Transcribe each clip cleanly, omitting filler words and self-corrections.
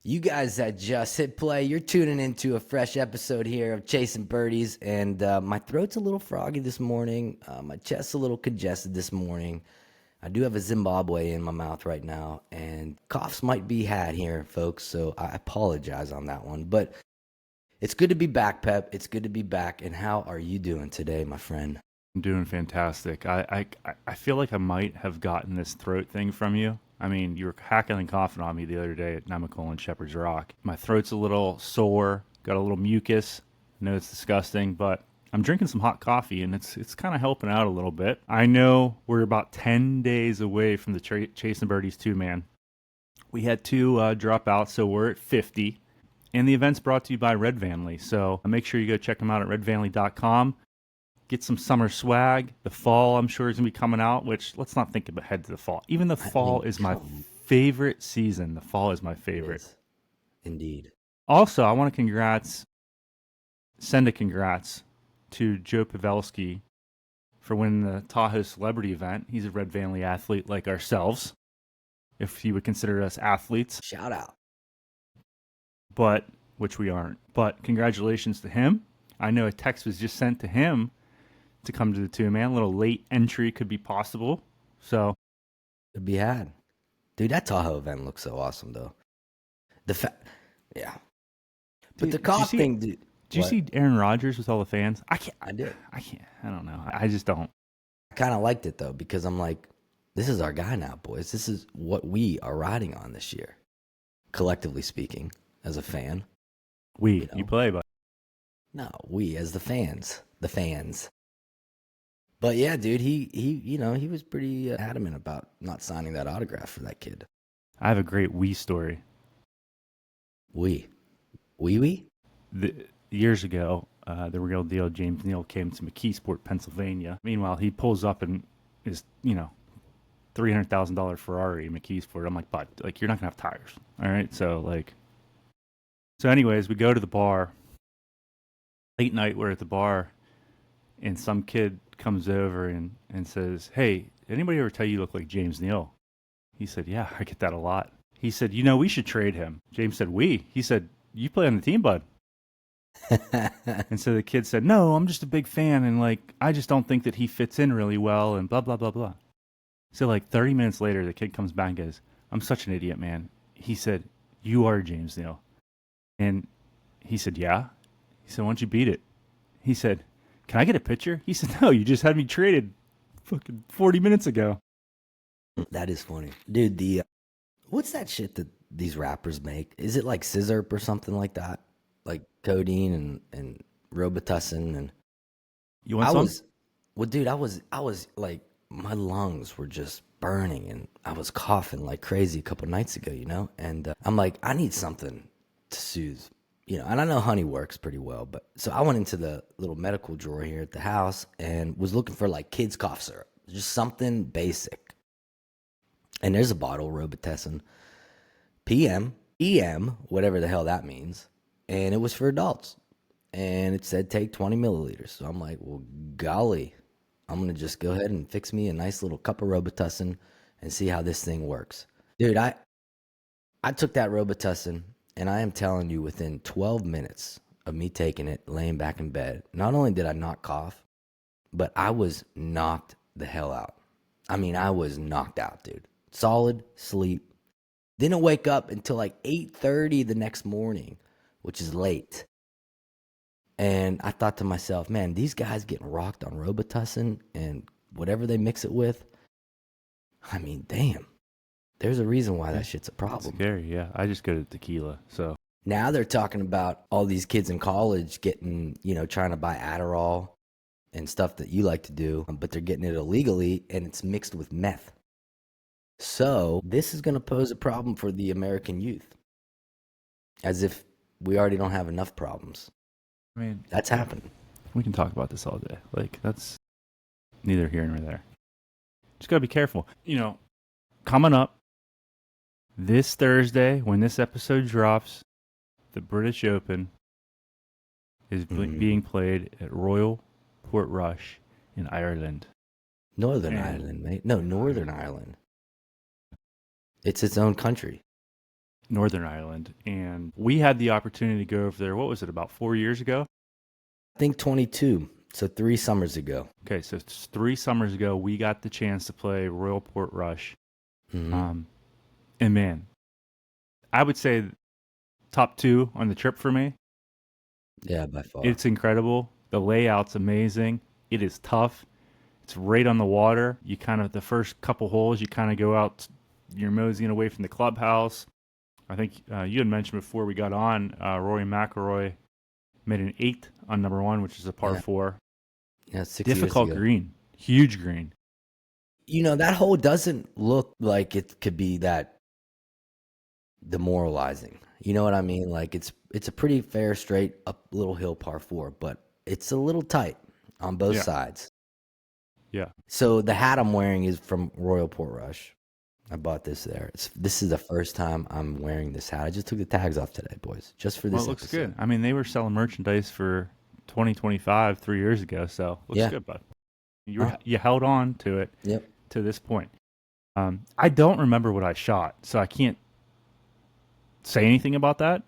You guys that just hit play, you're tuning into a fresh episode here of Chasing Birdies, and my throat's a little froggy this morning. My chest's a little congested this morning. I do have a Zimbabwe in my mouth right now, and coughs might be had here, folks, so I apologize on that one. But it's good to be back, Pep. It's good to be back, and how are you doing today, my friend? I'm doing fantastic. I feel like I might have gotten this throat thing from you. I mean, you were hacking and coughing on me the other day at Nemacolin Shepherd's Rock. My throat's a little sore, got a little mucus. I know it's disgusting, but I'm drinking some hot coffee and it's kind of helping out a little bit. I know we're about 10 days away from the Chasing Birdies 2-man. We had two drop out, so we're at 50. And the event's brought to you by Red Vanley. So make sure you go check them out at redvanley.com. Get some summer swag. The fall, I'm sure, is going to be coming out, which let's not think ahead to the fall. Even the fall is my favorite season. The fall is my favorite. Is. Indeed. Also, I want to send a congrats to Joe Pavelski for winning the Tahoe Celebrity event. He's a Red Vanley athlete like ourselves, if you would consider us athletes. Shout out. But, which we aren't. But congratulations to him. I know a text was just sent to him to come to the 2-man. A little late entry could be possible. So Could be had. Dude, that Tahoe event looks so awesome, though. Yeah. But Dude, the cough thing, dude. Did you see Aaron Rodgers with all the fans? I did. I don't know. I just don't. I kind of liked it, though, because I'm like, this is our guy now, boys. This is what we are riding on this year, collectively speaking, as a fan. You play, but No, we as the fans. The fans. But yeah, dude, he was pretty adamant about not signing that autograph for that kid. I have a great story. We? Years ago, the real deal, James Neal came to McKeesport, Pennsylvania. Meanwhile, he pulls up in his, $300,000 Ferrari in McKeesport. I'm like, bud, like, you're not going to have tires. All right. So anyways, we go to the bar. Late night, we're at the bar, and some kid comes over and says, "Hey, anybody ever tell you look like James Neal?" He said, "Yeah, I get that a lot." He said, we should trade him. James said, "We?" He said, "You play on the team, bud." And so the kid said, "No, I'm just a big fan, and I just don't think that he fits in really well, and blah, blah, blah, blah." So 30 minutes later, the kid comes back and goes, "I'm such an idiot, man." He said, "You are James Neal." And he said, "Yeah." He said, "Why don't you beat it?" He said, "Can I get a picture?" He said, "No, you just had me traded fucking 40 minutes ago." That is funny. Dude, what's that shit that these rappers make? Is it like Scissorp or something like that? Like codeine and Robitussin and You want some? well, dude, I was like, my lungs were just burning and I was coughing like crazy a couple nights ago, and I'm like, I need something to soothe, and I know honey works pretty well, but so I went into the little medical drawer here at the house and was looking for like kids cough syrup, just something basic. And there's a bottle, Robitussin PM, EM, whatever the hell that means. And it was for adults. And it said take 20 milliliters. So I'm like, well, golly, I'm going to just go ahead and fix me a nice little cup of Robitussin and see how this thing works. Dude, I took that Robitussin, and I am telling you, within 12 minutes of me taking it, laying back in bed, not only did I not cough, but I was knocked the hell out. I mean, I was knocked out, dude. Solid sleep. Didn't wake up until like 8:30 the next morning, which is late. And I thought to myself, man, these guys getting rocked on Robitussin and whatever they mix it with. I mean, damn. There's a reason why that shit's a problem. That's scary, yeah. I just go to tequila, so. Now they're talking about all these kids in college getting, trying to buy Adderall and stuff that you like to do, but they're getting it illegally and it's mixed with meth. So this is going to pose a problem for the American youth. As if we already don't have enough problems. I mean, that's happening. We can talk about this all day. That's neither here nor there. Just got to be careful. Coming up this Thursday, when this episode drops, the British Open is being played at Royal Portrush in Ireland. Northern Ireland, mate. No, Northern Ireland. It's its own country. Northern Ireland, and we had the opportunity to go over there. What was it, about 4 years ago? I think 22. So 3 summers ago. Okay, so it's 3 summers ago, we got the chance to play Royal Portrush. Hmm. And man, I would say top two on the trip for me. Yeah, by far. It's incredible. The layout's amazing. It is tough. It's right on the water. You kind of, the first couple holes, you kind of go out, you're moseying away from the clubhouse. I think you had mentioned before we got on, Rory McIlroy made an 8 on number 1, which is a par Yeah. 4. Yeah, 6 years Difficult ago. green, huge green. That hole doesn't look like it could be that demoralizing. You know what I mean? Like it's a pretty fair, straight up little hill par 4, but it's a little tight on both Yeah. sides. Yeah. So the hat I'm wearing is from Royal Portrush. I bought this there. This is the first time I'm wearing this hat. I just took the tags off today, boys, just for this Well, it looks episode. good. I mean, they were selling merchandise for 2025 3 years ago, so looks Yeah. good, bud. You held on to it Yep. to this point. I don't remember what I shot, so I can't say anything about that.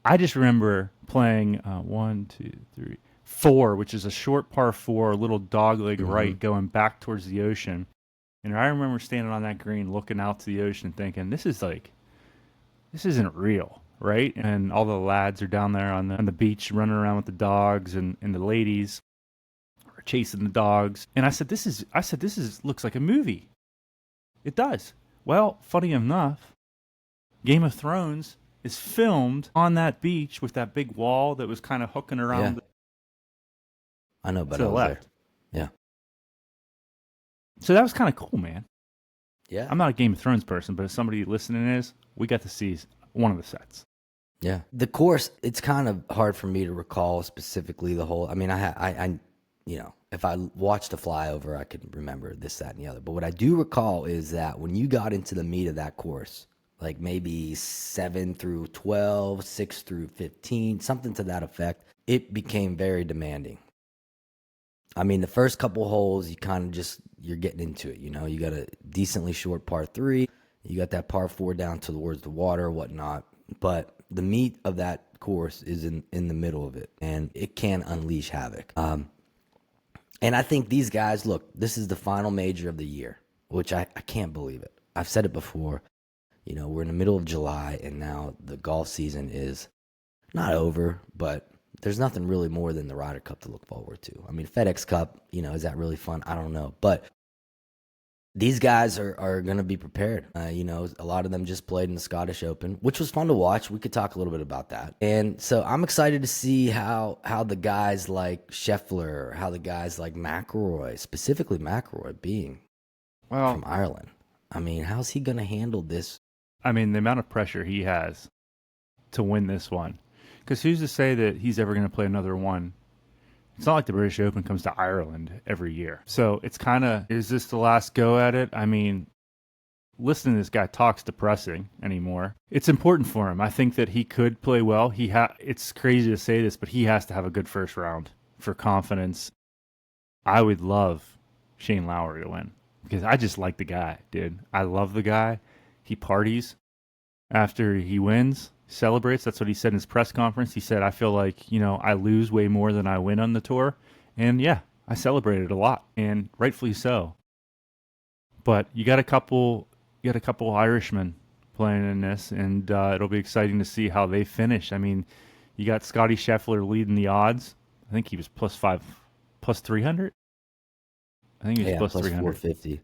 I just remember playing 1, 2, 3, 4, which is a short par 4, a little dogleg right, going back towards the ocean. And I remember standing on that green, looking out to the ocean, thinking, "This isn't real, right?" And all the lads are down there on the beach, running around with the dogs, and the ladies are chasing the dogs. And I said, "This is looks like a movie." It does. Well, funny enough, Game of Thrones is filmed on that beach with that big wall that was kind of hooking around. Yeah. I know, but to I the was left. there. Yeah. So that was kind of cool, man. Yeah. I'm not a Game of Thrones person, but if somebody listening is, we got to see one of the sets. Yeah. The course, it's kind of hard for me to recall specifically the whole. I mean, I if I watched a flyover, I could remember this, that, and the other. But what I do recall is that when you got into the meat of that course, like maybe 7 through 12, 6 through 15, something to that effect, it became very demanding. I mean, the first couple holes, you kind of you're getting into it. You got a decently short par 3. You got that par 4 down towards the water, whatnot. But the meat of that course is in the middle of it, and it can unleash havoc. And I think these guys, look, this is the final major of the year, which I can't believe it. I've said it before. We're in the middle of July, and now the golf season is not over, but there's nothing really more than the Ryder Cup to look forward to. I mean, FedEx Cup, is that really fun? I don't know. But these guys are going to be prepared. A lot of them just played in the Scottish Open, which was fun to watch. We could talk a little bit about that. And so I'm excited to see how the guys like Scheffler, how the guys like McIlroy, specifically McIlroy being from Ireland. I mean, how's he going to handle this? I mean, the amount of pressure he has to win this one. Because who's to say that he's ever going to play another one? It's not like the British Open comes to Ireland every year. So it's kind of, is this the last go at it? I mean, listening to this guy talk's depressing anymore. It's important for him. I think that he could play well. It's crazy to say this, but he has to have a good first round for confidence. I would love Shane Lowry to win because I just like the guy, dude. I love the guy. He parties after he wins. Celebrates. That's what he said in his press conference. He said, "I feel like, I lose way more than I win on the tour." And yeah, I celebrated a lot, and rightfully so. But you got a couple Irishmen playing in this, and it'll be exciting to see how they finish. I mean, you got Scotty Scheffler leading the odds. I think he was plus 300. I think he was plus 300. 450.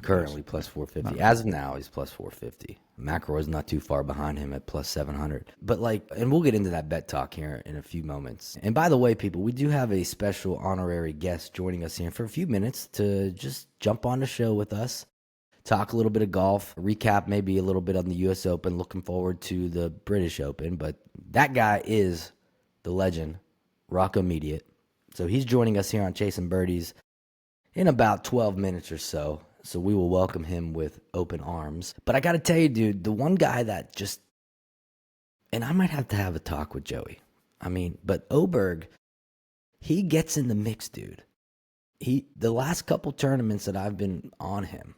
Currently plus 450. As of now, he's plus 450. McIlroy's not too far behind him at plus 700. But and we'll get into that bet talk here in a few moments. And by the way, people, we do have a special honorary guest joining us here for a few minutes to just jump on the show with us, talk a little bit of golf, recap maybe a little bit on the U.S. Open, looking forward to the British Open. But that guy is the legend, Rocco Mediate. So he's joining us here on Chasing Birdies in about 12 minutes or so. So we will welcome him with open arms. But I got to tell you, dude, the one guy that just, and I might have to have a talk with Joey. I mean, but Oberg, he gets in the mix, dude. The last couple tournaments that I've been on him,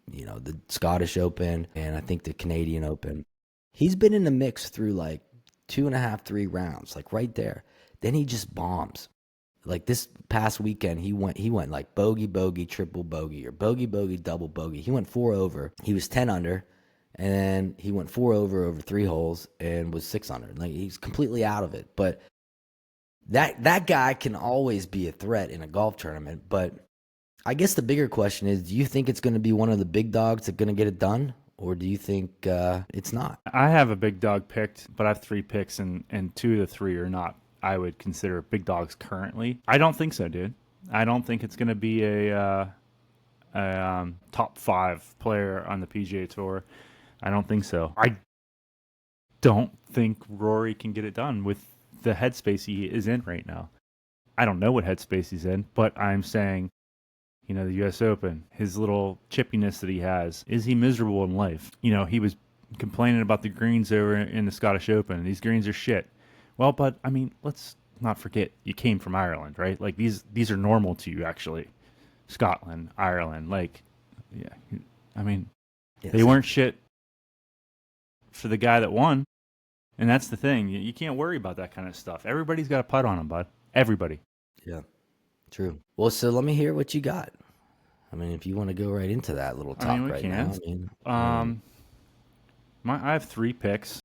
the Scottish Open and I think the Canadian Open. He's been in the mix through like 2.5, 3 rounds, like right there. Then he just bombs. Like this past weekend, he went like bogey, bogey, triple bogey, or bogey, bogey, double bogey. He went 4 over. He was 10 under, and then he went 4 over 3 holes and was 6 under. Like he's completely out of it. But that guy can always be a threat in a golf tournament. But I guess the bigger question is, do you think it's going to be one of the big dogs that's going to get it done? Or do you think it's not? I have a big dog picked, but I have 3 picks, and 2 of the 3 are not I would consider big dogs currently. I don't think so, dude. I don't think it's going to be a top 5 player on the PGA Tour. I don't think so. I don't think Rory can get it done with the headspace he is in right now. I don't know what headspace he's in, but I'm saying, the U.S. Open, his little chippiness that he has, is he miserable in life? He was complaining about the greens over in the Scottish Open. These greens are shit. Well, but I mean, let's not forget you came from Ireland, right? Like these are normal to you, actually. Scotland, Ireland, like, yeah. I mean, yes. They weren't shit for the guy that won, and that's the thing. You can't worry about that kind of stuff. Everybody's got a putt on them, bud. Everybody. Yeah, true. Well, so let me hear what you got. I mean, if you want to go right into that little talk right now. I have 3 picks.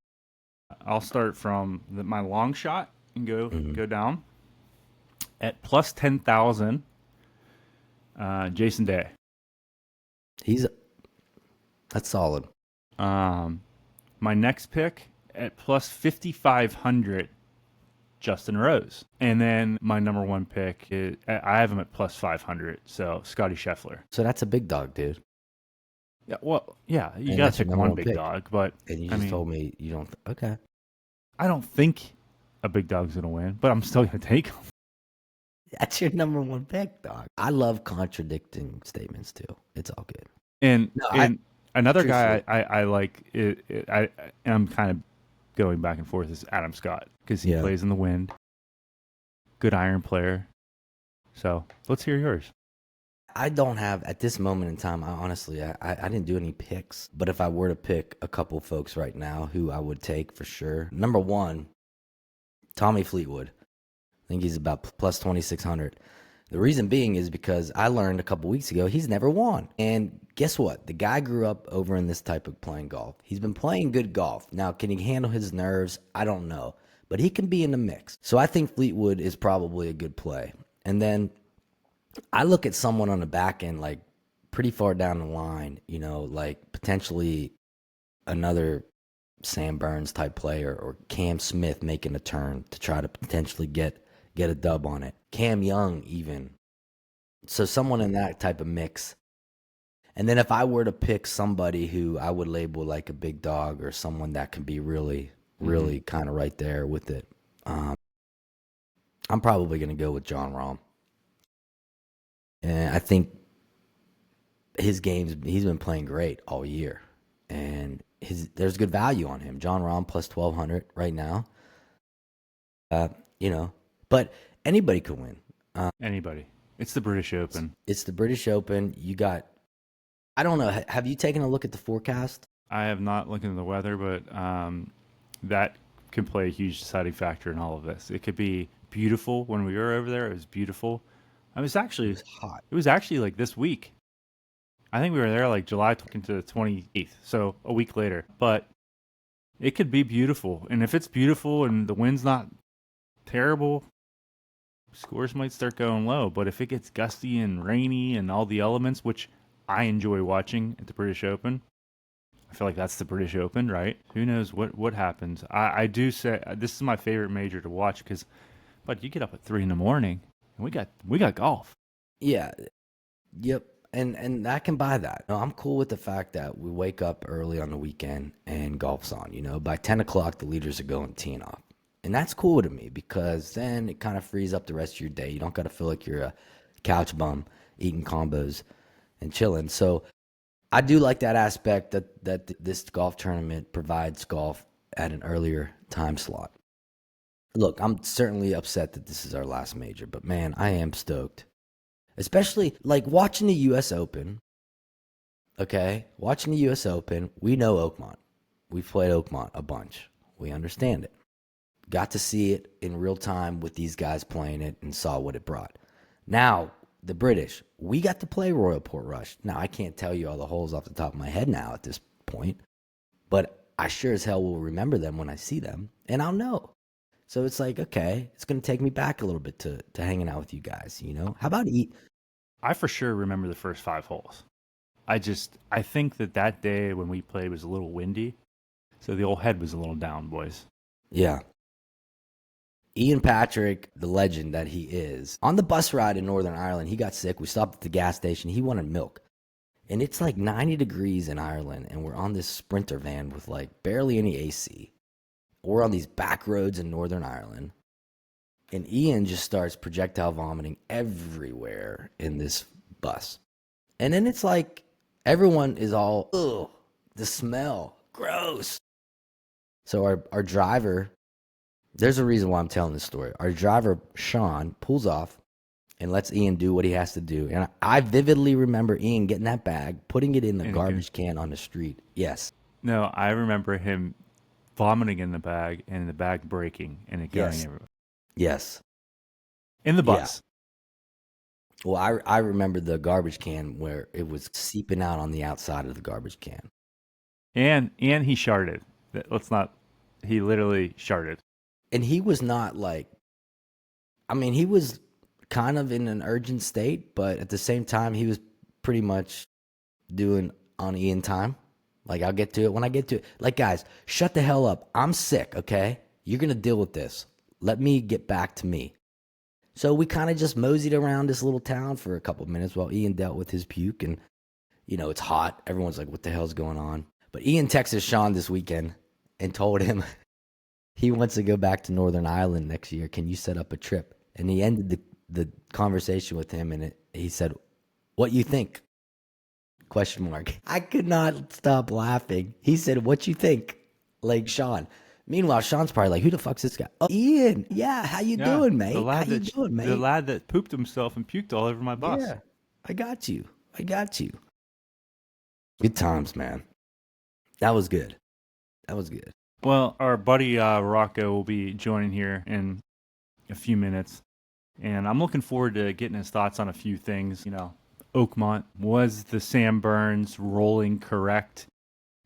I'll start from my long shot and go down. At plus 10,000, Jason Day. That's solid. My next pick at plus 5,500, Justin Rose. And then my number 1 pick, I have him at plus 500, so Scotty Scheffler. So that's a big dog, dude. Yeah, well, yeah, you got to pick one big dog, but and you just told me you don't. Okay, I don't think a big dog's gonna win, but I'm still gonna take him. That's your number 1 pick, dog. I love contradicting statements too. It's all good. And another guy I like, I'm kind of going back and forth, is Adam Scott, because he plays in the wind. Good iron player. So let's hear yours. I don't have, at this moment in time, honestly, I didn't do any picks. But if I were to pick a couple folks right now who I would take for sure, number 1, Tommy Fleetwood. I think he's about plus 2,600. The reason being is because I learned a couple weeks ago he's never won. And guess what? The guy grew up over in this type of playing golf. He's been playing good golf. Now, can he handle his nerves? I don't know. But he can be in the mix. So I think Fleetwood is probably a good play. And then I look at someone on the back end, like pretty far down the line, like potentially another Sam Burns type player, or Cam Smith making a turn to try to potentially get a dub on it. Cam Young even. So someone in that type of mix. And then if I were to pick somebody who I would label like a big dog, or someone that can be really, really kind of right there with it, I'm probably going to go with Jon Rahm. And I think his games, he's been playing great all year. And there's good value on him. Jon Rahm plus 1,200 right now. But anybody could win. Anybody. It's the British Open. It's the British Open. You got, I don't know, have you taken a look at the forecast? I have not looked into the weather, but that can play a huge deciding factor in all of this. It could be beautiful. When we were over there, it was beautiful. It was hot. It was actually like this week. I think we were there like July to the 28th, so a week later. But it could be beautiful. And if it's beautiful and the wind's not terrible, scores might start going low. But if it gets gusty and rainy and all the elements, which I enjoy watching at the British Open, I feel like that's the British Open, right? Who knows what happens. I do say this is my favorite major to watch because, but you get up at 3 a.m. and we got golf. Yeah. Yep. And I can buy that. No, I'm cool with the fact that we wake up early on the weekend and golf's on. By 10 o'clock, the leaders are going teeing off. And that's cool to me because then it kind of frees up the rest of your day. You don't got to feel like you're a couch bum eating combos and chilling. So I do like that aspect that this golf tournament provides golf at an earlier time slot. Look, I'm certainly upset that this is our last major, but man, I am stoked. Especially like watching the U.S. Open. Okay, watching the U.S. Open, we know Oakmont. We've played Oakmont a bunch. We understand it. Got to see it in real time with these guys playing it and saw what it brought. Now, the British, we got to play Royal Portrush. Now, I can't tell you all the holes off the top of my head now at this point, but I sure as hell will remember them when I see them, and I'll know. So it's like, okay, it's going to take me back a little bit to hanging out with you guys, you know? How about eat? I for sure remember the first 5 holes. I think that day when we played was a little windy, so the old head was a little down, boys. Yeah. Ian Patrick, the legend that he is, on the bus ride in Northern Ireland, he got sick. We stopped at the gas station. He wanted milk. And it's like 90 degrees in Ireland, and we're on this Sprinter van with like barely any AC. We're on these back roads in Northern Ireland. And Ian just starts projectile vomiting everywhere in this bus. And then it's like everyone is all, ugh, the smell, gross. So our driver, there's a reason why I'm telling this story. Our driver, Sean, pulls off and lets Ian do what he has to do. And I vividly remember Ian getting that bag, putting it in the garbage can on the street. Yes. No, I remember him vomiting in the bag and the bag breaking and it going Yes. everywhere. Yes. In the bus. Yeah. Well, I remember the garbage can where it was seeping out on the outside of the garbage can. And he sharted. He literally sharted. And he was not like, I mean, he was kind of in an urgent state, but at the same time, he was pretty much doing on Ian time. Like, I'll get to it when I get to it. Like, guys, shut the hell up. I'm sick, okay? You're going to deal with this. Let me get back to me. So we kind of just moseyed around this little town for a couple of minutes while Ian dealt with his puke. And, you know, it's hot. Everyone's like, what the hell's going on? But Ian texted Sean this weekend and told him he wants to go back to Northern Ireland next year. Can you set up a trip? And he ended the conversation with him, and he said, what you think? Question mark. I could not stop laughing. He said, what you think? Like Sean. Meanwhile, Sean's probably like, who the fuck's this guy? Oh, Ian. Yeah, how you doing, mate? The lad how you doing, mate? The lad that pooped himself and puked all over my bus. Yeah, I got you. Good times, man. That was good. Well, our buddy Rocco will be joining here in a few minutes, and I'm looking forward to getting his thoughts on a few things. You know, Oakmont, was the Sam Burns rolling correct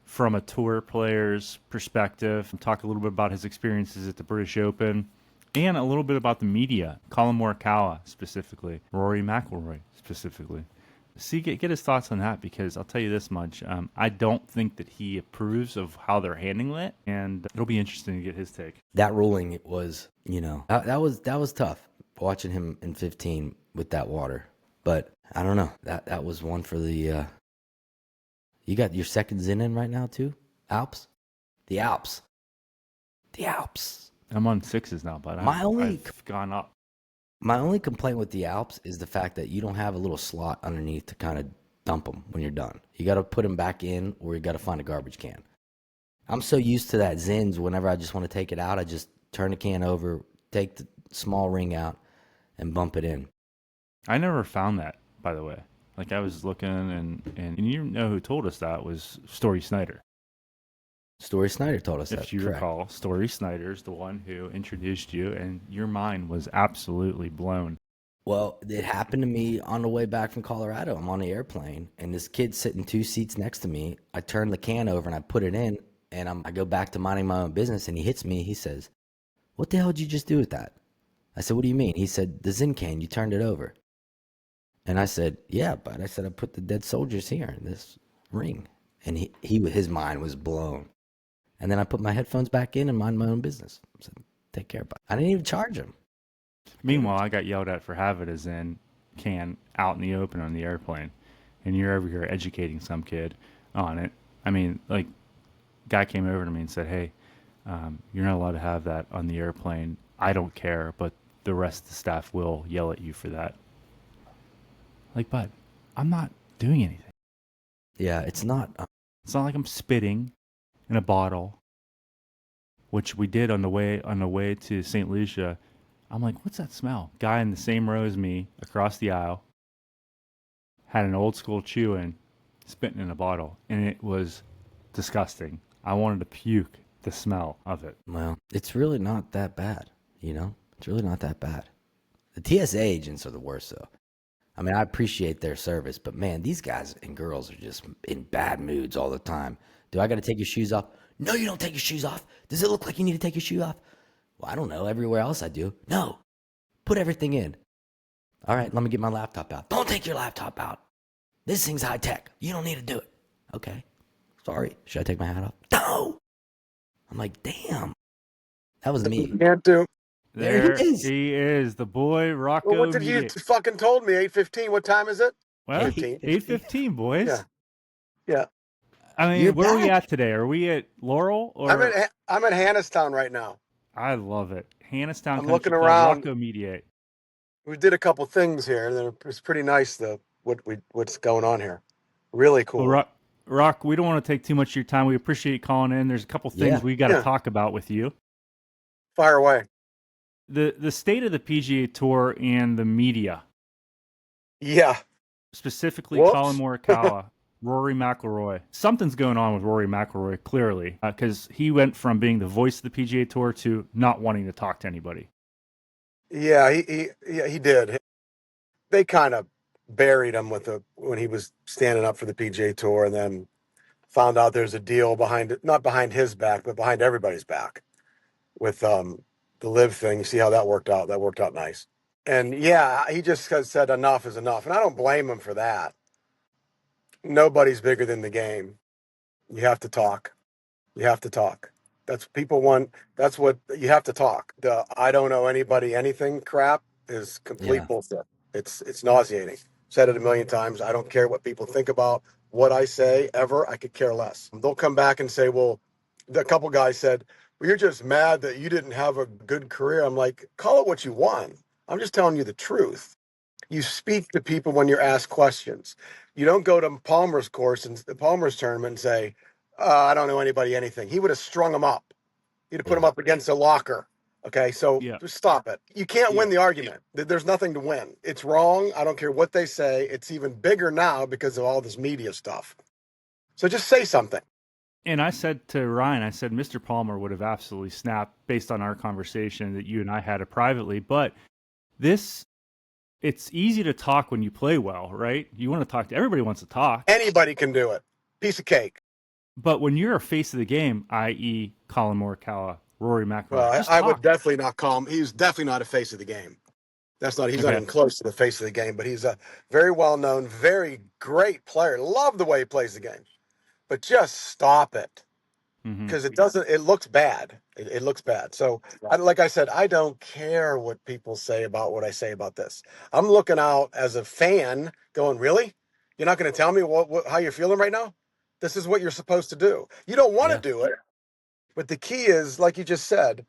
from a tour player's perspective? Talk a little bit about his experiences at the British Open, and a little bit about the media, Colin Morikawa specifically, Rory McIlroy specifically. See, get his thoughts on that, because I'll tell you this much. I don't think that he approves of how they're handling it, and it'll be interesting to get his take. That ruling, it was, you know, that was tough watching him in 15 with that water. But I don't know. That was one for the. You got your second Zin in right now too? Alps? The Alps. I'm on 6s now, but I've gone up. My only complaint with the Alps is the fact that you don't have a little slot underneath to kind of dump them when you're done. You got to put them back in, or you got to find a garbage can. I'm so used to that Zins, whenever I just want to take it out, I just turn the can over, take the small ring out, and bump it in. I never found that, by the way. Like, I was looking, and you know who told us that was Story Snyder. Story Snyder told us that. If you correct. recall, Story Snyder's the one who introduced you, and your mind was absolutely blown. Well, it happened to me on the way back from Colorado. I'm on the airplane, and this kid's sitting 2 seats next to me. I turn the can over, and I put it in, and I go back to minding my own business, and he hits me. He says, what the hell did you just do with that? I said, what do you mean? He said, the Zin can, you turned it over. And I said, yeah, but I said, I put the dead soldiers here in this ring. And his mind was blown. And then I put my headphones back in and mind my own business. I said, take care, bud. I didn't even charge him. Meanwhile, I got yelled at for having a Zin can out in the open on the airplane. And you're over here educating some kid on it. I mean, like, guy came over to me and said, hey, you're not allowed to have that on the airplane. I don't care, but the rest of the staff will yell at you for that. Like, bud, I'm not doing anything. Yeah, it's not. It's not like I'm spitting in a bottle, which we did on the way to St. Lucia. I'm like, what's that smell? Guy in the same row as me across the aisle had an old school chewing, spitting in a bottle, and it was disgusting. I wanted to puke the smell of it. Well, it's really not that bad, you know? It's really not that bad. The TSA agents are the worst, though. I mean, I appreciate their service, but man, these guys and girls are just in bad moods all the time. Do I got to take your shoes off? No, you don't take your shoes off. Does it look like you need to take your shoe off? Well, I don't know. Everywhere else I do. No, put everything in. All right, let me get my laptop out. Don't take your laptop out. This thing's high tech. You don't need to do it. Okay. Sorry. Should I take my hat off? No. I'm like, damn. That was me. Can't do. There he is. He is, the boy Well, Rocco what did you Mediate. fucking told me? 8:15. What time is it? Well, 15. 8:15, boys. Yeah. Yeah. I mean, You're where are we back. at today? Are we at Laurel or? I'm at Hannistown right now. I love it. Hannistown I'm Country looking Club, around. Rocco Mediate. We did a couple things here, and it was pretty nice. What's going on here? Really cool. Well, Rock, we don't want to take too much of your time. We appreciate you calling in. There's a couple things Yeah. we got to Yeah. talk about with you. Fire away. The state of the PGA Tour and the media, Yeah. specifically Whoops. Colin Morikawa, Rory McIlroy. Something's going on with Rory McIlroy, clearly, because he went from being the voice of the PGA Tour to not wanting to talk to anybody. Yeah. He did. They kind of buried him when he was standing up for the PGA Tour, and then found out there's a deal behind it, not behind his back, but behind everybody's back with the live thing. You see how that worked out? That worked out nice. And yeah, he just said enough is enough. And I don't blame him for that. Nobody's bigger than the game. You have to talk. You have to talk. That's what people want. That's what you have to talk. The I don't know anybody anything crap is complete Yeah. bullshit. It's nauseating. Said it a million times. I don't care what people think about what I say ever. I could care less. They'll come back and say, well, a couple guys said, well, you're just mad that you didn't have a good career. I'm like, call it what you want. I'm just telling you the truth. You speak to people when you're asked questions. You don't go to Palmer's course and the Palmer's tournament and say, I don't know anybody anything. He would have strung them up. He'd have put Yeah. them up against a locker. Okay, so Yeah. just stop it. You can't win the argument. There's nothing to win. It's wrong. I don't care what they say. It's even bigger now because of all this media stuff. So just say something. And I said to Ryan, I said, Mr. Palmer would have absolutely snapped based on our conversation that you and I had it privately. But it's easy to talk when you play well, right? You want to talk to everybody wants to talk. Anybody can do it. Piece of cake. But when you're a face of the game, i.e., Colin Morikawa, Rory McIlroy, Well, just I talk. would definitely not call him. He's definitely not a face of the game. He's not Okay. even close to the face of the game, but he's a very well-known, very great player. Love the way he plays the game. But just stop it. Mhm. Because it looks bad. It looks bad. So, like I said, I don't care what people say about what I say about this. I'm looking out as a fan going, really? You're not going to tell me how you're feeling right now? This is what you're supposed to do. You don't want to Yeah. do it. But the key is, like you just said,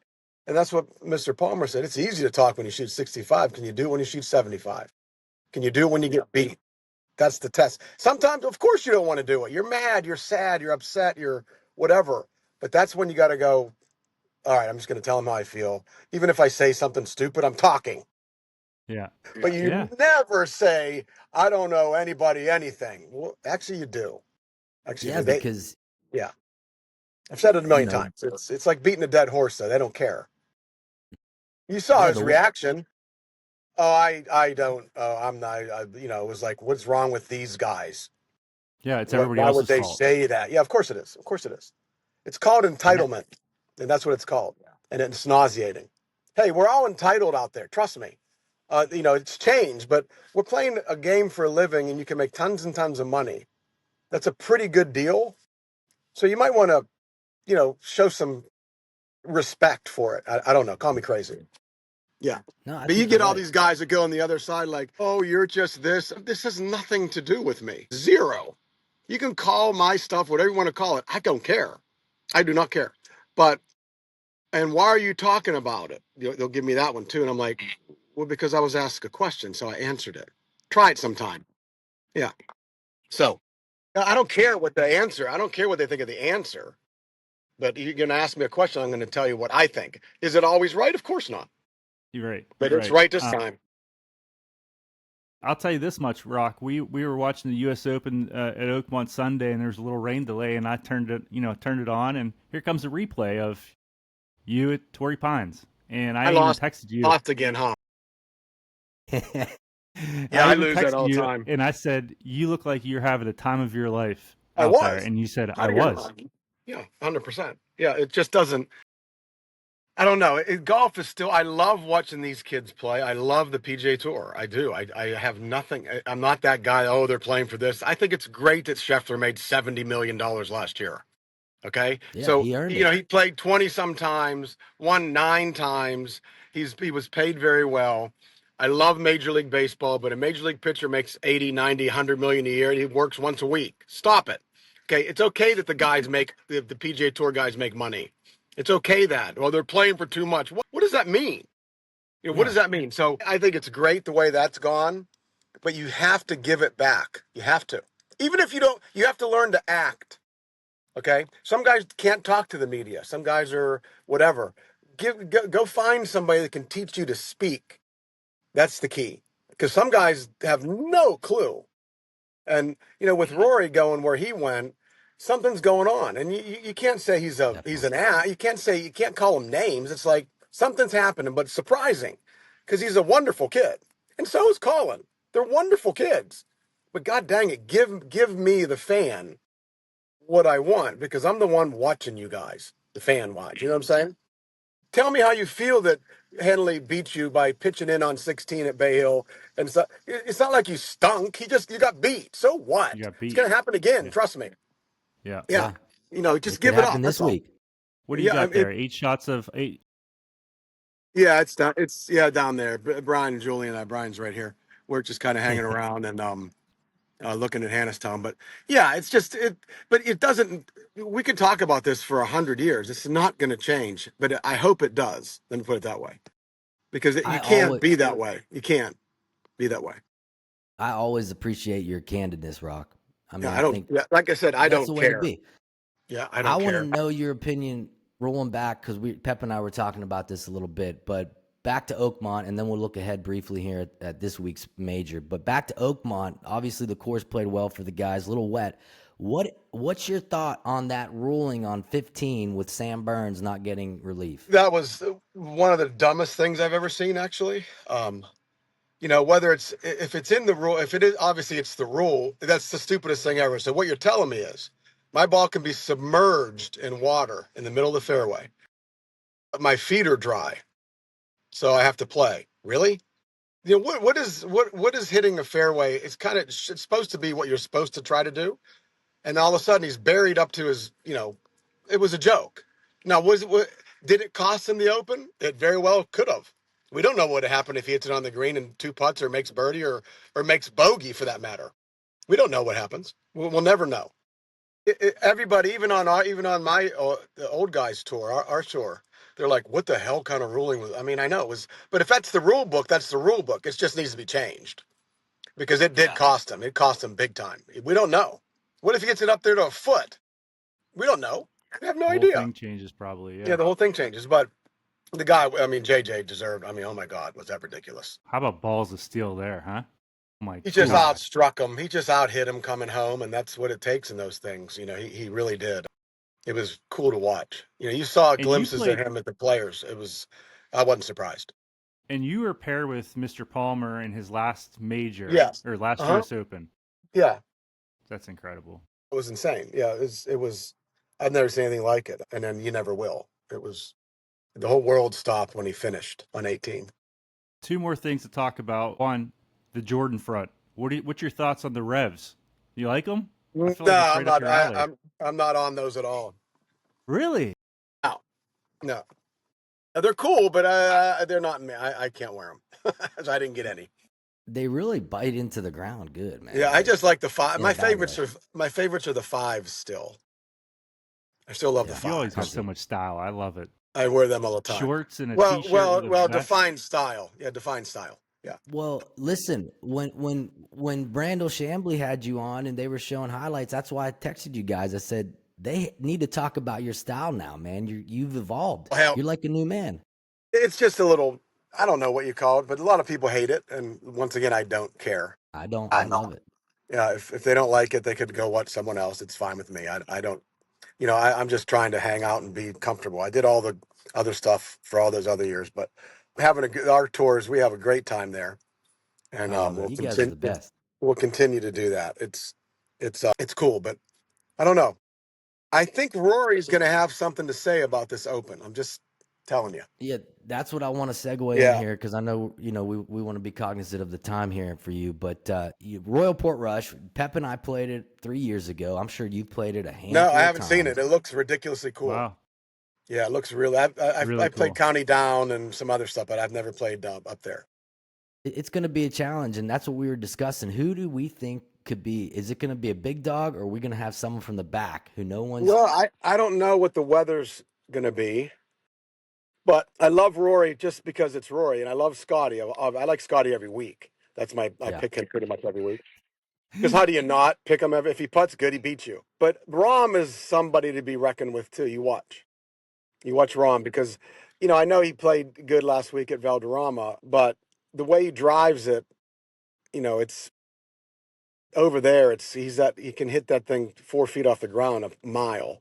and that's what Mr. Palmer said, it's easy to talk when you shoot 65. Can you do it when you shoot 75? Can you do it when you get beat? That's the test. Sometimes, of course, you don't want to do it. You're mad, you're sad, you're upset, you're whatever. But that's when you got to go, all right, I'm just going to tell him how I feel. Even if I say something stupid, I'm talking. Yeah. But you Yeah. never say, I don't know anybody anything. Well, actually, you do. Actually, Yeah, because yeah. I've said it a million know, times. It's like beating a dead horse, though. They don't care. You saw yeah, his reaction. Oh, I don't. I'm not. It was like, what's wrong with these guys? Yeah, it's everybody Why would else's they fault. say that? Yeah, of course it is. Of course it is. It's called entitlement, and that's what it's called. And it's nauseating. Hey, we're all entitled out there. Trust me. It's changed, but we're playing a game for a living, and you can make tons and tons of money. That's a pretty good deal. So you might want to, show some respect for it. I don't know. Call me crazy. Yeah. no, I But you think get you're all right. these guys that go on the other side like, oh, you're just this. This has nothing to do with me. Zero. You can call my stuff whatever you want to call it. I don't care. I do not care. But, and why are you talking about it? They'll give me that one too. And I'm like, well, because I was asked a question, so I answered it. Try it sometime. Yeah. So I don't care what the answer. I don't care what they think of the answer. But you're going to ask me a question. I'm going to tell you what I think. Is it always right? Of course not. You're right. But You're it's right. right this time. I'll tell you this much, Rock. We were watching the U.S. Open at Oakmont Sunday, and there was a little rain delay, and I turned it on, and here comes a replay of you at Torrey Pines, and I I even lost texted you. lost again, huh? Yeah, I I even lose that texted all the you, time. and I said you look like you're having the time of your life I out there, was. and you said I Out of your was. mind. Yeah, 100%. Yeah, it just doesn't. I don't know. Golf is still. I love watching these kids play. I love the PGA Tour. I do. I have nothing. I'm not that guy. Oh, they're playing for this. I think it's great that Scheffler made $70 million last year. Okay, Yeah, so he earned it. he played 20 some times, won 9 times. He was paid very well. I love Major League Baseball, but a Major League pitcher makes 80, 90, 100 million a year, and he works once a week. Stop it. Okay, it's okay that the PGA Tour guys make money. It's okay that, well, they're playing for too much. What does that mean? What Yeah, does that mean? So I think it's great the way that's gone, but you have to give it back. You have to. Even if you don't, you have to learn to act. Okay, some guys can't talk to the media. Some guys are whatever. Go find somebody that can teach you to speak. That's the key. Because some guys have no clue. And with Rory going where he went, something's going on. And you can't say he's Definitely. an ass. You can't call him names. It's like something's happening, but it's surprising because he's a wonderful kid, and so is Colin. They're wonderful kids. But God dang it, give me the fan what I want because I'm the one watching you guys, the fan watch. You know what I'm saying? Tell me how you feel that Henley beat you by pitching in on 16 at Bay Hill, and so it's not like you stunk. You got beat. So you what? got It's beat. gonna happen again. Yeah, Up. me. yeah. Yeah, Yeah, just it could give it happen up. this That's all. week. What do you Yeah, got there? 8 shots of 8. yeah, it's down. It's down there. Brian and Julie and I. Brian's right here. We're just kind of hanging around and looking at Hannistown. But yeah, it's just it. But it doesn't. We could talk about this for 100 years. It's not going to change. But I hope it does. Let me put it that way. Because I you can't always be that way. You can't be that way. I always appreciate your candidness, Rock. I Yeah, mean, I I don't. think Yeah, like I said, I that's the don't way to care. be. Yeah, I I don't want to care. know your opinion rolling back because Pep and I were talking about this a little bit, but back to Oakmont, and then we'll look ahead briefly here at this week's major. But back to Oakmont, obviously the course played well for the guys, a little wet. What's your thought on that ruling on 15 with Sam Burns not getting relief? That was one of the dumbest things I've ever seen. Actually, whether if it's in the rule, if it is obviously it's the rule. That's the stupidest thing ever. So what you're telling me is, my ball can be submerged in water in the middle of the fairway, but my feet are dry, so I have to play. Really? What is hitting a fairway? It's supposed to be what you're supposed to try to do, and all of a sudden he's buried up to his. It was a joke. Now, did it cost him the Open? It very well could have. We don't know what would happen if he hits it on the green and two putts or makes birdie or makes bogey for that matter. We don't know what happens. We'll never know. Everybody, even on my the old guys tour, our tour, they're like, "What the hell kind of ruling was?" I mean, I know it was, but if that's the rule book, that's the rule book. It just needs to be changed because it did cost him. It cost him big time. We don't know. What if he gets it up there to a foot? We don't know. We have no The whole idea. thing changes probably. Yeah, Yeah. the whole thing changes. But the guy, I mean, JJ deserved. I mean, oh my God, was that ridiculous? How about balls of steel there, huh? Oh my He just God. outstruck him. He just out hit him coming home, and that's what it takes in those things. He really did. It was cool to watch. You saw And you glimpses of played, him at the Players. I wasn't surprised. and you were paired with Mr. Palmer in his last major Yes. or last Uh huh. U.S. Open. Yeah. That's incredible. It was insane. Yeah. It was. I've never seen anything like it, and then you never will. It was. The whole world stopped when he finished on 18. 2 more things to talk about. One, the Jordan front. What's your thoughts on the revs? You like them? I No, feel like it's I'm right up not. your alley. I'm not on those at all. Really? No, no. They're cool, but they're not me. I can't wear them. I didn't get any. They really bite into the ground good, Yeah, man. I Like just like the five. in a bad way. My favorites are the fives still. I still love the Yeah, You always I have fives. so see. much style. I love it. I wear them all the time. Shorts and a Well, t-shirt well, with a well. vest. Defined style. Yeah, defined style. Yeah. Well, listen, when Brandel Chambly had you on and they were showing highlights, that's why I texted you guys. I said they need to talk about your style now, man. You've evolved. Hell, You're like a new man. it's just a little. I don't know what you call it, but a lot of people hate it. And once again, I don't care. I don't. I I know. love it. Yeah, if they don't like it, they could go watch someone else. It's fine with me. I don't, I'm just trying to hang out and be comfortable. I did all the other stuff for all those other years, but our tours, we have a great time there, and Oh, you guys are the best. we'll continue to do that. It's cool, but I don't know. I think Rory's going to have something to say about this Open. I'm just telling you. Yeah, that's what I want to segue in Yeah. here because I know we want to be cognizant of the time here for you. But Royal Portrush, Pep and I played it 3 years ago. I'm sure you've played it a handful No, I of haven't seen it. times. It looks ridiculously cool. Wow, Yeah, it looks really. really I played cool. County Down and some other stuff, but I've never played up there. It's going to be a challenge, and that's what we were discussing. Who do we think could be? Is it going to be a big dog, or are we going to have someone from the back who no one's? Well, I don't know what the weather's going to be, but I love Rory just because it's Rory, and I love Scotty. I like Scotty every week. I Yeah. pick him pretty much every week. Because how do you not pick him if he putts good, he beats you. But Rom is somebody to be reckoned with too. You watch Rom because, I know he played good last week at Valderrama, but the way he drives it, it's over there. He can hit that thing 4 feet off the ground a mile,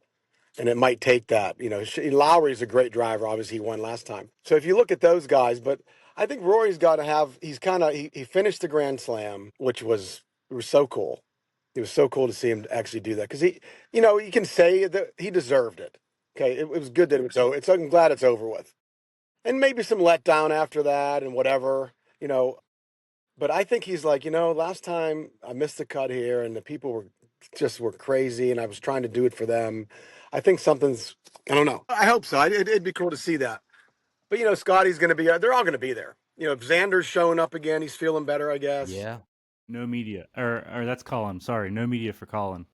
and it might take that. Lowry's a great driver. Obviously, he won last time. So if you look at those guys, but I think Rory's got to have. He finished the Grand Slam, which was so cool. It was so cool to see him actually do that because you can say that he deserved it. Okay, it was good that it was. So I'm glad it's over with, and maybe some letdown after that and whatever. But I think he's like, last time I missed the cut here, and the people were crazy, and I was trying to do it for them. I think I don't know. I hope so. It'd be cool to see that. But Scotty's going to be. They're all going to be there. Xander's showing up again. He's feeling better, I guess. Yeah. No media, or that's Colin. Sorry, no media for Colin.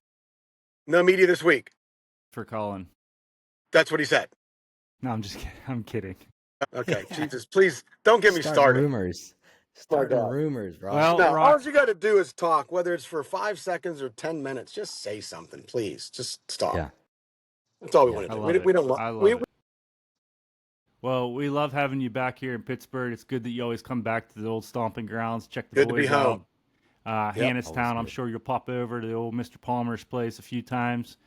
No media this week. For Colin. That's what he said. No, I'm just kidding. I'm kidding. Okay, Jesus, please don't get me Starting started. rumors. Starting rumors, bro. Well, No, Rock- all you got to do is talk, whether it's for 5 seconds or 10 minutes. Just say something, please. Just stop. Yeah. That's all we Yeah. want I to do. love it. We don't I want. love it. Well, we love having you back here in Pittsburgh. It's good that you always come back to the old stomping grounds. Check the Good to boys be home. out. Yep. Hannistown, Always I'm good. sure you'll pop over to the old Mr. Palmer's place a few times.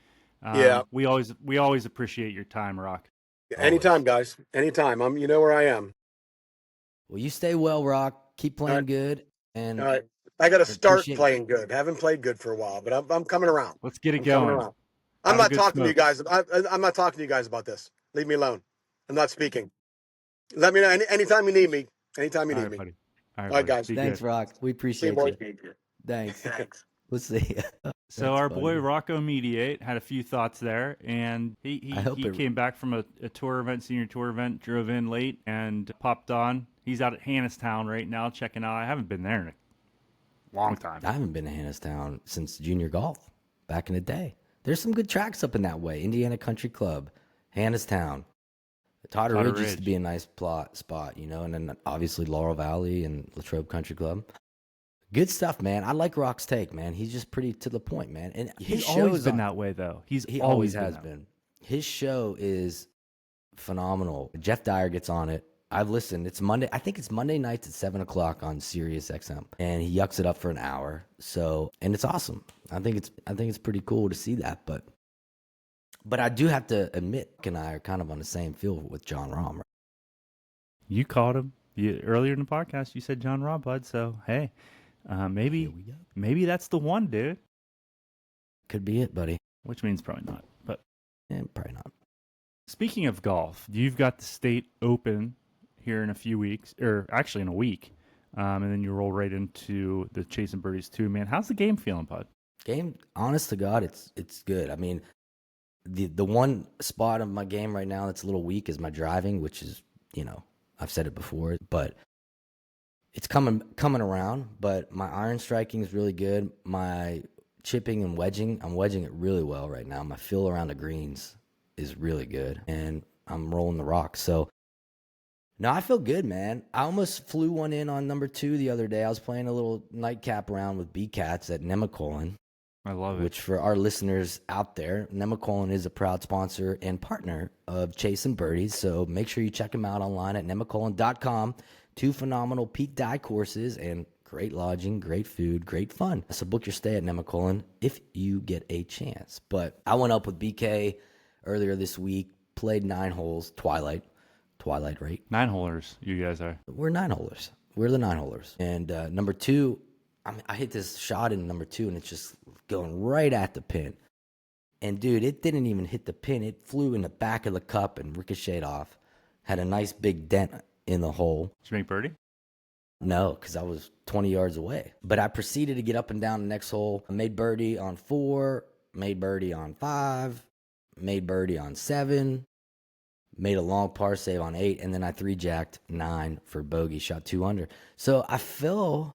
Yeah. We always appreciate your time, Rock. Anytime, guys. Anytime. You know where I am. Well, you stay well, Rock. Keep playing right. good, and All right. I got to start appreciate. playing good. Haven't played good for a while, but I'm coming around. Let's get it I'm coming going. around. I'm Have a not good talking to you smoke. guys. I'm not talking to you guys about this. Leave me alone. I'm not speaking. Let me know anytime you need me. Anytime you All need right, me. buddy. All right, buddy. guys. Be Thanks, good. Rock. We See you, appreciate boys. you. Thanks. Thanks. We'll see. So our boy Rocco Mediate had a few thoughts there, and he came back from a tour event, senior tour event, drove in late and popped on. He's out at Hannistown right now checking out. I haven't been there in a long time. I haven't been to Hannistown since junior golf back in the day. There's some good tracks up in that way. Indiana Country Club, Hannistown. Totter Ridge used to be a nice spot, and then obviously Laurel Valley and Latrobe Country Club. Good stuff, man. I like Rock's take, man. He's just pretty to the point, man. And He's always been that way, though. He always has been. His show is phenomenal. Jeff Dyer gets on it. I've listened. It's Monday. I think it's Monday nights at 7:00 on Sirius XM, and he yucks it up for an hour. So, and it's awesome. I think it's pretty cool to see that. But I do have to admit, Nick and I are kind of on the same field with John Rahm. You called him earlier in the podcast. You said John Rahm, bud. So hey, maybe that's the one, dude. Could be it, buddy. Which means probably not. But probably not. Speaking of golf, you've got the State Open here in a few weeks, or actually in a week, and then you roll right into the Chasing Birdies too, man. How's the game feeling, bud? Game, honest to God, it's good. I mean, the one spot of my game right now that's a little weak is my driving, which is, I've said it before, but it's coming around. But my iron striking is really good. My chipping and wedging, I'm wedging it really well right now. My feel around the greens is really good, and I'm rolling the rocks. So, no, I feel good, man. I almost flew one in on number 2 the other day. I was playing a little nightcap round with B-Cats at Nemacolin. I love it. Which, for our listeners out there, Nemacolin is a proud sponsor and partner of Chasing Birdies. So make sure you check them out online at nemacolin.com. 2 phenomenal peak dye courses, and great lodging, great food, great fun. So book your stay at Nemacolin if you get a chance. But I went up with BK earlier this week, played 9 holes, Twilight rate. 9-holers, you guys are. We're 9-holers. We're the 9-holers. And number 2, I hit this shot in number 2, and it's just going right at the pin. And, dude, it didn't even hit the pin. It flew in the back of the cup and ricocheted off. Had a nice big dent in the hole. Did you make birdie? No, because I was 20 yards away. But I proceeded to get up and down the next hole. I made birdie on 4, made birdie on 5, made birdie on 7, made a long par save on 8, and then I 3-jacked 9 for bogey, shot 2 under. So I feel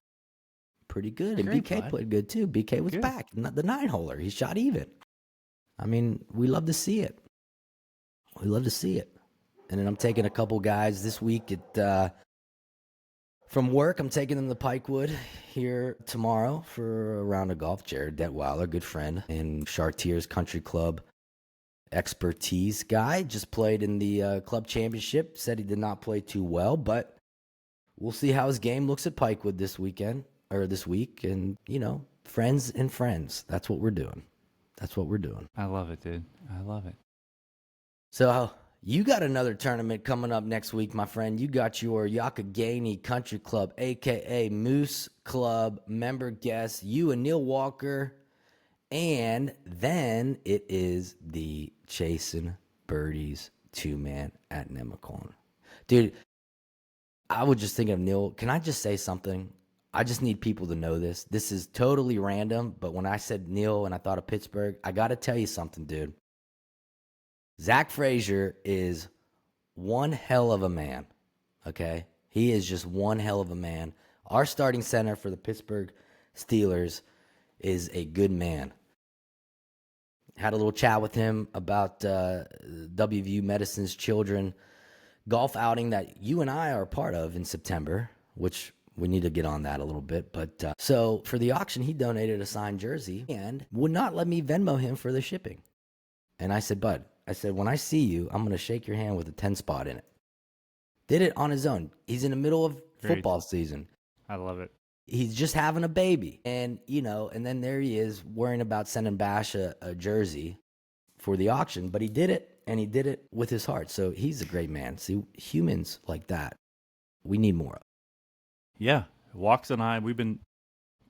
pretty good. And Great, BK bud. played good too. BK was Good. back, not the 9-holer. He shot even. I mean, we love to see it. We love to see it. And then I'm taking a couple guys this week from work. I'm taking them to Pikewood here tomorrow for a round of golf. Jared Detweiler, good friend, and Chartiers Country Club expertise guy. Just played in the club championship. Said he did not play too well, but we'll see how his game looks at Pikewood this week. And, friends and friends. That's what we're doing. I love it, dude. I love it. So you got another tournament coming up next week, my friend. You got your Yakagani Country Club, a.k.a. Moose Club member guest, you and Neil Walker. And then it is the Chasing Birdies 2-man at Nemacolin. Dude, I was just thinking of Neil. Can I just say something? I just need people to know this. This is totally random, but when I said Neil and I thought of Pittsburgh, I got to tell you something, dude. Zach Frazier is one hell of a man, okay? He is just one hell of a man. Our starting center for the Pittsburgh Steelers is a good man. Had a little chat with him about WVU Medicine's Children golf outing that you and I are a part of in September, which we need to get on that a little bit. But so for the auction, he donated a signed jersey and would not let me Venmo him for the shipping. And I said, bud, when I see you, I'm going to shake your hand with a 10 spot in it. Did it on his own. He's in the middle of football season. I love it. He's just having a baby. And, and then there he is worrying about sending Bash a jersey for the auction. But he did it, and he did it with his heart. So he's a great man. See, humans like that, we need more of. Yeah. Walks and I, we've been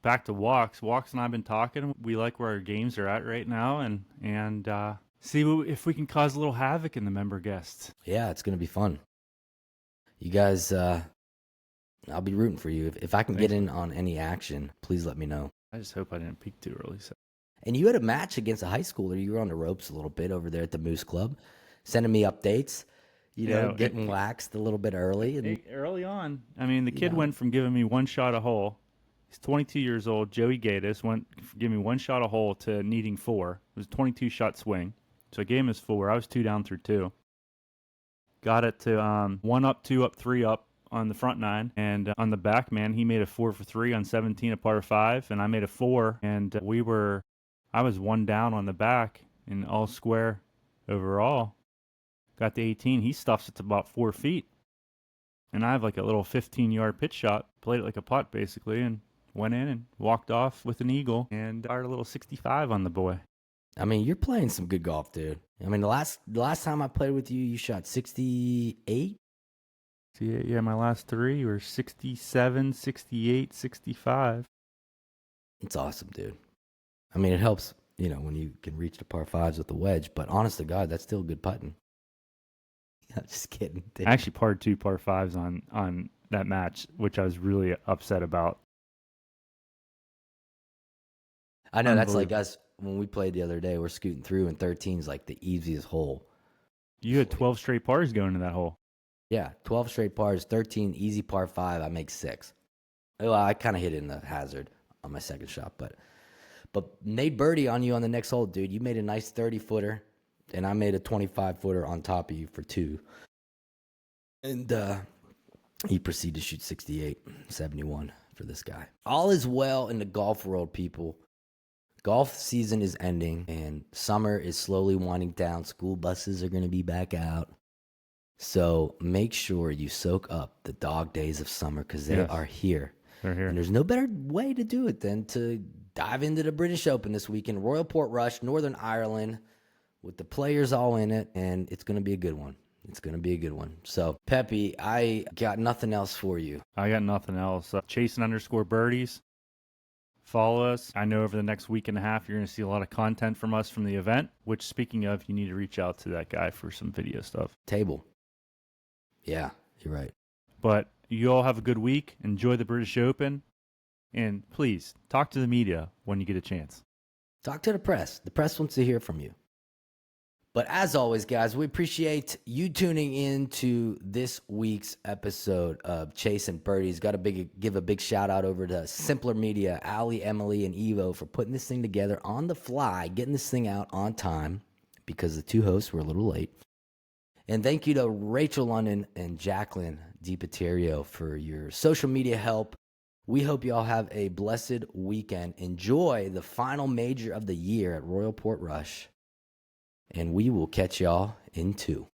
back to Walks. Walks and I have been talking. We like where our games are at right now and see if we can cause a little havoc in the member guests. Yeah, it's going to be fun. You guys, I'll be rooting for you. If I can get in on any action, please let me know. I just hope I didn't peak too early. So. And you had a match against a high schooler. You were on the ropes a little bit over there at the Moose Club, sending me updates, getting waxed a little bit early. Early on. I mean, the kid went from giving me one shot a hole. He's 22 years old. Joey Gatus went from giving me one shot a hole to needing 4. It was a 22-shot swing. So I gave him his 4. I was 2 down through 2. Got it to 1 up, 2 up, 3 up on the front 9. And on the back, man, he made a 4 for 3 on 17, a par 5. And I made a 4. And I was 1 down on the back and all square overall. Got to 18. He stuffs it to about 4 feet. And I have like a little 15-yard pitch shot. Played it like a putt, basically, and went in and walked off with an eagle and fired a little 65 on the boy. I mean, you're playing some good golf, dude. I mean, the last time I played with you, you shot 68? Yeah, my last 3 were 67, 68, 65. It's awesome, dude. I mean, it helps, when you can reach the par 5s with the wedge, but honest to God, that's still good putting. I'm just kidding, dude. I actually parred 2 par 5s on that match, which I was really upset about. I know, that's like us when we played the other day. We're scooting through, and 13's like the easiest hole. You had 12 straight pars going to that hole. Yeah, 12 straight pars, 13 easy par 5. I make 6. Well, I kind of hit it in the hazard on my second shot, but made birdie on you on the next hole, dude. You made a nice 30-footer, and I made a 25-footer on top of you for 2. And he proceeded to shoot 68, 71 for this guy. All is well in the golf world, people. Golf season is ending, and summer is slowly winding down. School buses are going to be back out. So make sure you soak up the dog days of summer because they Yes. are here. They're here. And there's no better way to do it than to dive into the British Open this weekend, Royal Portrush, Northern Ireland, with the players all in it, and it's going to be a good one. It's going to be a good one. So, Peppy, I got nothing else for you. I got nothing else. Chasing_birdies. Follow us. I know over the next week and a half, you're going to see a lot of content from us from the event, which, speaking of, you need to reach out to that guy for some video stuff. Table. Yeah, you're right. But you all have a good week. Enjoy the British Open. And please, talk to the media when you get a chance. Talk to the press. The press wants to hear from you. But as always, guys, we appreciate you tuning in to this week's episode of Chasing Birdies. Got to give a big shout out over to Simpler Media, Ali, Emily, and Evo for putting this thing together on the fly, getting this thing out on time because the two hosts were a little late. And thank you to Rachel London and Jacqueline DiPaterio for your social media help. We hope you all have a blessed weekend. Enjoy the final major of the year at Royal Portrush. And we will catch y'all in 2.